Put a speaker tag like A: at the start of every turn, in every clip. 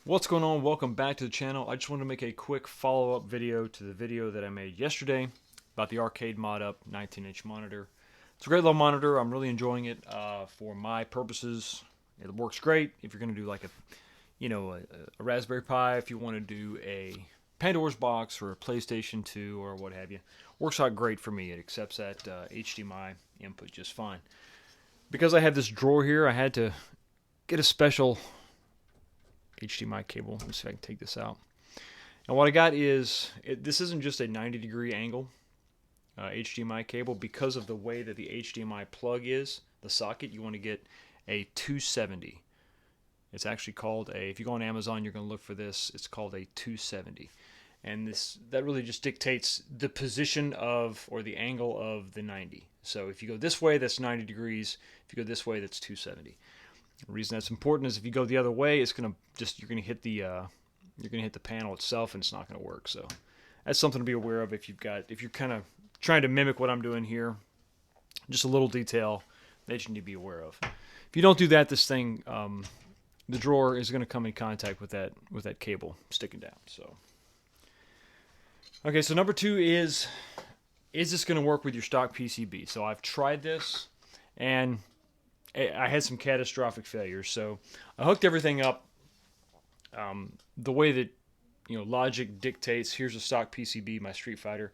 A: What's going on? Welcome back to the channel. I just wanted to make a quick follow-up video to the video that I made yesterday about the arcade mod up 19-inch monitor. It's a great little monitor. I'm really enjoying it for my purposes. It works great if you're going to do like a Raspberry Pi, if you want to do a Pandora's box or a PlayStation 2 or what have you. Works out great for me. It accepts that HDMI input just fine. Because I have this drawer here, I had to get a special HDMI cable. Let me see if I can take this out. And what I got is, this isn't just a 90-degree angle HDMI cable. Because of the way that the HDMI plug is, the socket, you want to get a 270. It's actually called a, if you go on Amazon, you're going to look for this, it's called a 270. And that really just dictates the position of, or the angle of the 90. So if you go this way, that's 90 degrees. If you go this way, that's 270. The reason that's important is if you go the other way, it's gonna just you're gonna hit the panel itself, and it's not gonna work. So that's something to be aware of if you're kind of trying to mimic what I'm doing here. Just a little detail that you need to be aware of. If you don't do that, this thing, the drawer is gonna come in contact with that cable sticking down. So okay, so number two is this gonna work with your stock PCB? So I've tried this, and I had some catastrophic failures. So I hooked everything up the way that logic dictates. Here's a stock PCB, my Street Fighter.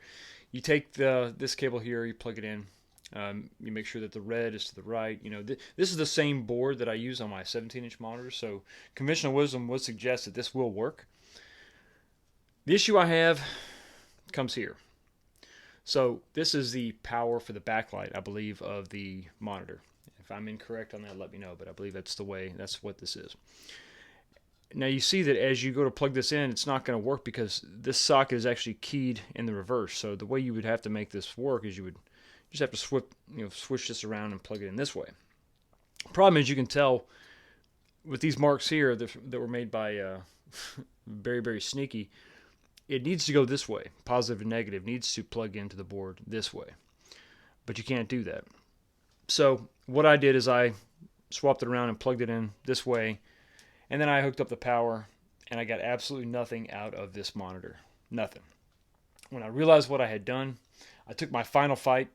A: You take this cable here, you plug it in. You make sure that the red is to the right. This is the same board that I use on my 17-inch monitor. So conventional wisdom would suggest that this will work. The issue I have comes here. So this is the power for the backlight, I believe, of the monitor. If I'm incorrect on that, let me know, but I believe that's what this is. Now you see that as you go to plug this in, it's not going to work because this socket is actually keyed in the reverse. So the way you would have to make this work is you would just have to switch this around and plug it in this way. Problem is, you can tell with these marks here that were made by very, very sneaky, it needs to go this way. Positive and negative needs to plug into the board this way. But you can't do that. So what I did is I swapped it around and plugged it in this way, and then I hooked up the power, and I got absolutely nothing out of this monitor. Nothing. When I realized what I had done, I took my Final Fight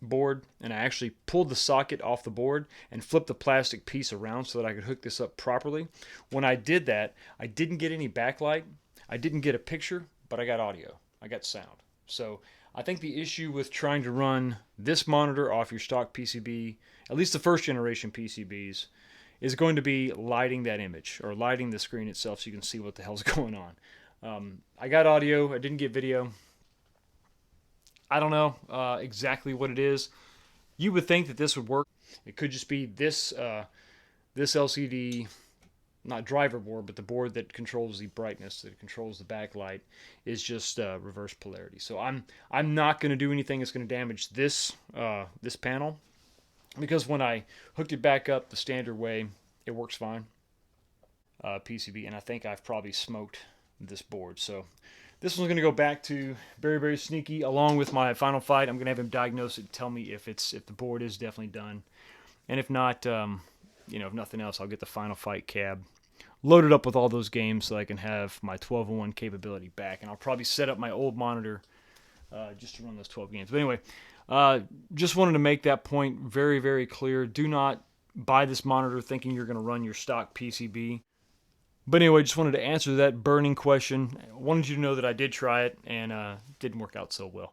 A: board and I actually pulled the socket off the board and flipped the plastic piece around so that I could hook this up properly. When I did that, I didn't get any backlight. I didn't get a picture, but I got audio. I got sound. So I think the issue with trying to run this monitor off your stock PCB, at least the first generation PCBs, is going to be lighting that image, or lighting the screen itself so you can see what the hell's going on. I got audio. I didn't get video. I don't know exactly what it is. You would think that this would work. It could just be this LCD, not driver board, but the board that controls the brightness, that controls the backlight, is just reverse polarity. So I'm not going to do anything that's going to damage this panel, because when I hooked it back up the standard way, it works fine. PCB, and I think I've probably smoked this board. So this one's going to go back to very, very sneaky, along with my Final Fight. I'm going to have him diagnose it and tell me if the board is definitely done, and if not, if nothing else, I'll get the Final Fight cab loaded up with all those games so I can have my 12-in-1 capability back. And I'll probably set up my old monitor just to run those 12 games. But anyway, just wanted to make that point very, very clear. Do not buy this monitor thinking you're going to run your stock PCB. But anyway, just wanted to answer that burning question. I wanted you to know that I did try it, and didn't work out so well.